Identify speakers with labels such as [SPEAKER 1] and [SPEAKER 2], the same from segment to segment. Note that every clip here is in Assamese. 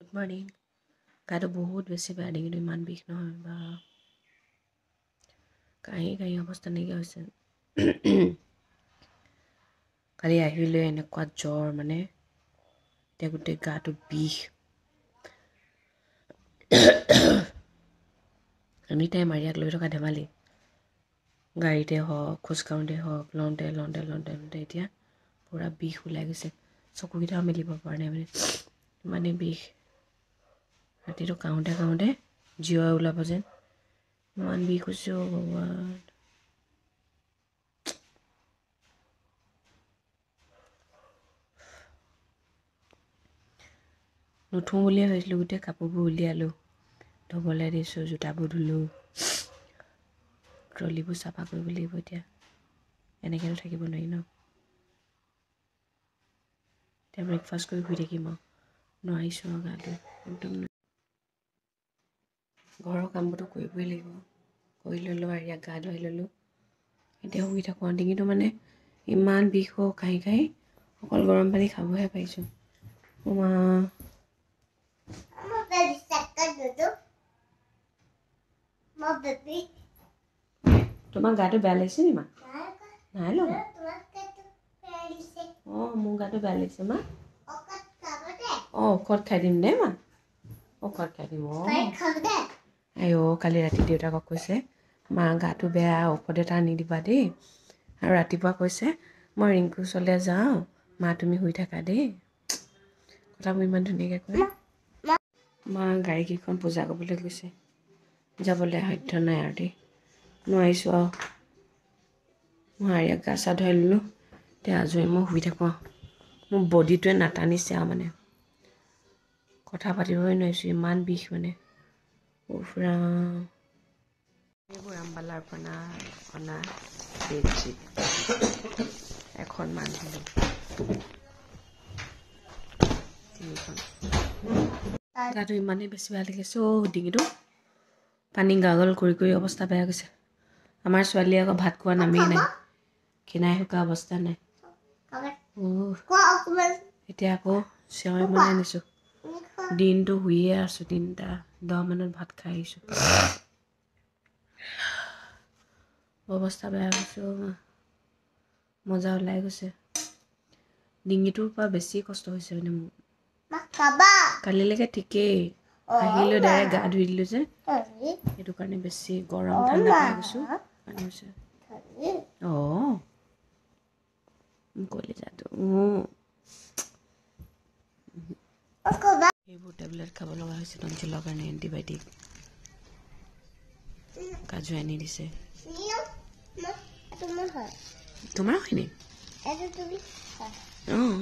[SPEAKER 1] Good morning. গাটো বহুত বেছি বেয়া কিন্তু ইমান বিষ নহয় বা কাহি অৱস্থা নাইকিয়া হৈছে। কালি আহিলে এনেকুৱা জ্বৰ মানে এতিয়া গোটেই গাটো বিষ। এনি টাইম মাৰিয়াক লৈ থকা ধেমালি, গাড়ীতে হওক খোজকাঢ়োঁতে হওক লওঁতে এতিয়া পূৰা বিষ ওলাই গৈছে। চকুকেইটাও মেলিব পৰা নাই মানে ইমানেই বিষ। ৰাতিটো কাঁহোতে জিৰাই ওলাব যেন ইমান বিষ হৈছে অ' ভগৱান। নুঠোঁ বুলিয়ে ভাবিছিলোঁ, গোটেই কাপোৰবোৰ উলিয়ালোঁ, ধুবলৈ দিছোঁ, জোতাবোৰ ধুলোঁ, ট্ৰলিবোৰ চাফা কৰিব লাগিব এতিয়া। এনেকৈতো থাকিব নোৱাৰি ন। এতিয়া ব্ৰেকফাষ্ট কৰি শুই থাকিম আৰু নোৱাৰিছোঁ আৰু গাটো একদম। ঘৰৰ কামবোৰতো কৰিবই লাগিব, কৰি ল'লোঁ আৰু ইয়াক গা ধুৱাই ল'লোঁ। এতিয়া শুই থাকোঁ আৰু ডিঙিটো মানে ইমান বিষ কাহি অকল গৰম পানী খাবহে পাৰিছোঁ। মা তোমাৰ গাটো বেয়া লাগিছে নি মা? নাই লগা। অঁ মোৰ গাটো বেয়া লাগিছে মা। অঁ ঔষধ খাই দিম দেই মা, ঔষধ খাই দিম। অঁ আইঅ' কালি ৰাতি দেউতাকক কৈছে মা গাটো বেয়া ঔষধ এটা আনি দিবা দেই, আৰু ৰাতিপুৱা কৈছে মই ৰিংকুৰ ওচৰলৈ যাওঁ মা তুমি শুই থাকা দেই। কথাবোৰ ইমান ধুনীয়াকৈ কয়। মা গাড়ীকেইখন পূজা কৰিবলৈ গৈছে, যাবলৈ সাধ্য নাই আৰু দেই, নোৱাৰিছোঁ আৰু। মই আৰিয়াক গা চা ধুৱাই ল'লোঁ, এতিয়া আজৰি মই শুই থাকোঁ আৰু। মোৰ বডিটোৱে নাটানিছে আৰু মানে কথা পাতিবই নোৱাৰিছোঁ, ইমান বিষ মানে উফ ৰাম। এইবোৰ আম্বালাৰ পৰা অনা বেডশ্বীট এখনমান দিলোঁ, 3খন। গাটো ইমানেই বেছি বেয়া লাগিছে অ' ডিঙিটো, পানী গাগল কৰি অৱস্থা বেয়া গৈছে। আমাৰ ছোৱালীয়ে আকৌ ভাত খোৱা নামেই নাই, খিনাই শুকাই অৱস্থা নাই। এতিয়া আকৌ চেৱৈ বনাই আনিছোঁ, দিনটো শুইয়ে আছোঁ, 3:10 মানত ভাত খাই আহিছোঁ। অৱস্থা বেয়া হৈছে অ' মজা ওলাই গৈছে। ডিঙিটোৰ পৰা বেছি কষ্ট হৈছে মানে মোৰ। কালিলৈকে ঠিকেই, আহি লৈ ডাইৰেক্ট গা ধুই দিলোঁ যে সেইটো কাৰণে বেছি গৰম ঠাণ্ডা পাই গৈছোঁ কাৰণে হৈছে। অঁ কলিজাটো এইবোৰ টেবলেট খাব লগা হৈছে টনচিলৰ কাৰণে, এণ্টিবায়'টিক। কাজু আনি দিছে। তোমাৰো খিনি অঁ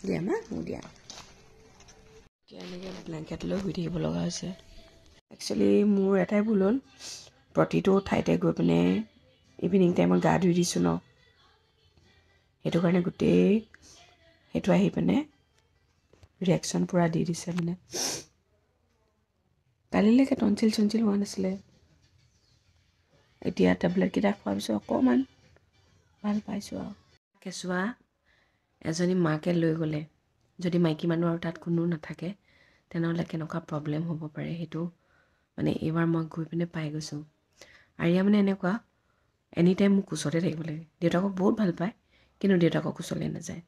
[SPEAKER 1] দিয়া মা মোক দিয়া। এনেকৈ ব্লেংকেট লৈ শুই থাকিব লগা হৈছে। একচুৱেলি মোৰ এটাই ভুল হ'ল, প্ৰতিটো ঠাইতে গৈ পিনে ইভিনিং টাইমত গা ধুই দিছোঁ ন, সেইটো কাৰণে গোটেই সেইটো আহি পিনে ৰিয়েকশ্যন পূৰা দি দিছে মানে। কালিলৈকে টনচিল চনচিল হোৱা নাছিলে, এতিয়া টেবলেটকেইটা খোৱাৰ পিছত অকণমান ভাল পাইছোঁ আৰু। কেঁচুৱা এজনী মাকে লৈ গ'লে যদি মাইকী মানুহ আৰু তাত কোনো নাথাকে তেনেহ'লে কেনেকুৱা প্ৰব্লেম হ'ব পাৰে, সেইটো মানে এইবাৰ মই গৈ পিনে পাই গৈছোঁ। আৰিয়া মানে এনেকুৱা এনি টাইম মোক কোচতে থাকিব লাগে, দেউতাকক বহুত ভাল পায় কিন্তু দেউতাকক কোচলৈ নাযায়।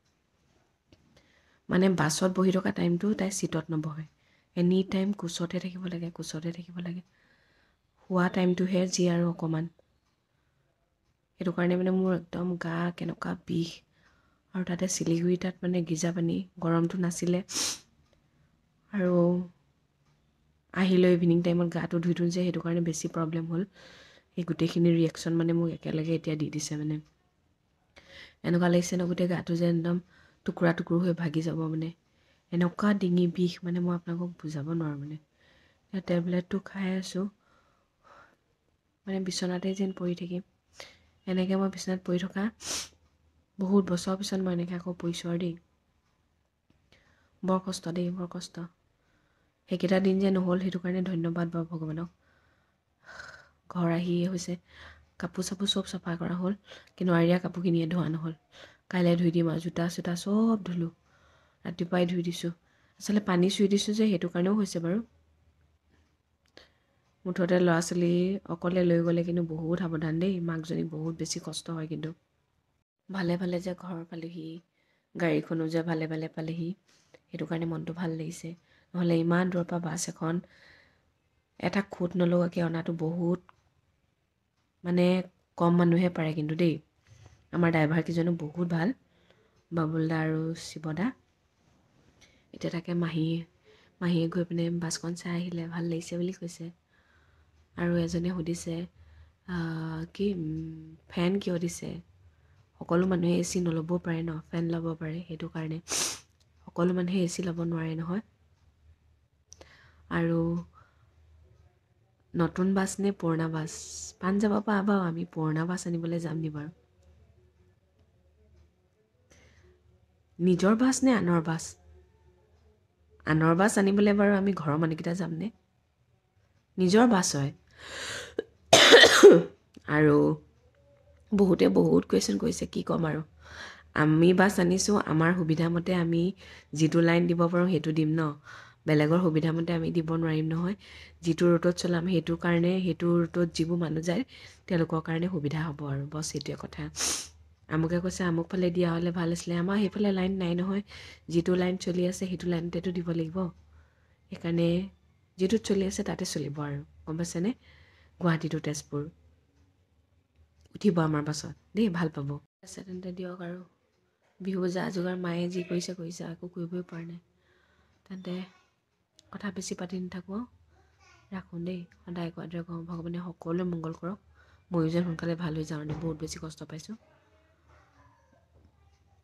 [SPEAKER 1] মানে বাছত বহি থকা টাইমটো তাই চিটত নবহে, এনি টাইম কোচতে থাকিব লাগে, কোচতে থাকিব লাগে। শোৱা টাইমটোহে যি আৰু অকণমান, সেইটো কাৰণে মানে মোৰ একদম গা কেনেকুৱা বিষ। আৰু তাতে শিলিগুৰি তাত মানে গিজা পানী গৰমটো নাছিলে, আৰু আহিলৈ ইভিনিং টাইমত গাটো ধুই থওঁ যে সেইটো কাৰণে বেছি প্ৰব্লেম হ'ল। সেই গোটেইখিনি ৰিয়েকশ্যন মানে মোক একেলগে এতিয়া দি দিছে মানে। এনেকুৱা লাগিছে ন গোটেই গাটো যে একদম টুকুৰা টুকুৰ হৈ ভাগি যাব মানে, এনেকুৱা ডিঙি বিষ মানে মই আপোনালোকক বুজাব নোৱাৰোঁ মানে। টেবলেটটো খাই আছোঁ, মানে বিচনাতে যেন পৰি থাকিম। এনেকৈ মই বিচনাত পৰি থকা বহুত বছৰৰ পিছত মই এনেকৈ আকৌ পৰিছোঁ আৰু দেই। বৰ কষ্ট দেই, বৰ কষ্ট। সেইকেইটা দিন যে নহ'ল সেইটো কাৰণে ধন্যবাদ বাৰু ভগৱানক। ঘৰ আহি হৈছে কাপোৰ চাপোৰ চব চাফা কৰা হ'ল, কিন্তু আৰিয়া কাপোৰখিনিয়ে ধোৱা নহ'ল। কাইলৈ ধুই দিম আৰু জোতা চোতা চব ধুলোঁ, ৰাতিপুৱাই ধুই দিছোঁ। আচলতে পানী চুই দিছোঁ যে সেইটো কাৰণেও হৈছে বাৰু। মুঠতে ল'ৰা ছোৱালী অকলে লৈ গ'লে কিন্তু বহুত সাৱধান দেই, মাকজনী বহুত বেছি কষ্ট হয়। কিন্তু ভালে ভালে যে ঘৰ পালোহি, গাড়ীখনো যে ভালে ভালে পালেহি, সেইটো কাৰণে মনটো ভাল লাগিছে। নহ'লে ইমান দূৰৰ পৰা বাছ এখন এটা খুঁত নলগাকৈ অনাটো বহুত মানে কম মানুহে পাৰে কিন্তু দেই। আমাৰ ড্ৰাইভাৰকেইজনো বহুত ভাল, বাবুলদা আৰু শিৱদা। এতিয়া তাকে মাহীয়ে গৈ পিনে বাছখন চাই আহিলে, ভাল লাগিছে বুলি কৈছে। আৰু এজনে সুধিছে কি ফেন কিয় দিছে? সকলো মানুহে এ চি নল'বও পাৰে ন, ফেন ল'ব পাৰে, সেইটো কাৰণে। সকলো মানুহে এ চি ল'ব নোৱাৰে নহয়। আৰু নতুন বাছ নে পুৰণা বাছ? পাঞ্জাৱৰ পৰা বাৰু আমি পুৰণা বাছ আনিবলৈ যাম নি বাৰু? নিজৰ বাছ নে আনৰ বাছ? আনৰ বাছ আনিবলৈ বাৰু আমি ঘৰৰ মানুহকেইটা যামনে? নিজৰ বাছ হয়। আৰু বহুতে বহুত কুৱেশ্যন কৰিছে, কি ক'ম আৰু। আমি বাছ আনিছোঁ, আমাৰ সুবিধা মতে আমি যিটো লাইন দিব পাৰোঁ সেইটো দিম ন। বেলেগৰ সুবিধা মতে আমি দিব নোৱাৰিম নহয়। যিটো ৰুটত চলাম সেইটো ৰুটত যিবোৰ মানুহ যায় তেওঁলোকৰ কাৰণে সুবিধা হ'ব আৰু বছ সেইটোৱে কথা। আমুকে কৈছে আমুক ফালে দিয়া হ'লে ভাল আছিলে, আমাৰ সেইফালে লাইন নাই নহয়। যিটো লাইন চলি আছে সেইটো লাইনতেতো দিব লাগিব। সেইকাৰণে যিটোত চলি আছে তাতে চলিব আৰু, গম পাইছেনে? গুৱাহাটী টু তেজপুৰ উঠিব আমাৰ বাছত দেই, ভাল পাব। আছে তেন্তে দিয়ক আৰু। বিহু যা যোগাৰ মায়ে যি কৰিছে একো কৰিবই পৰা নাই। তেন্তে কথা বেছি পাতি নাথাকোঁ, ৰাখোঁ দেই। সদায় কোৱাদৰে কওঁ, ভগৱানে সকলোৱে মংগল কৰক। ময়ো যেন সোনকালে ভাল হৈ যাওঁ, বহুত বেছি কষ্ট পাইছোঁ।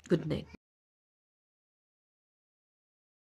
[SPEAKER 1] Good night.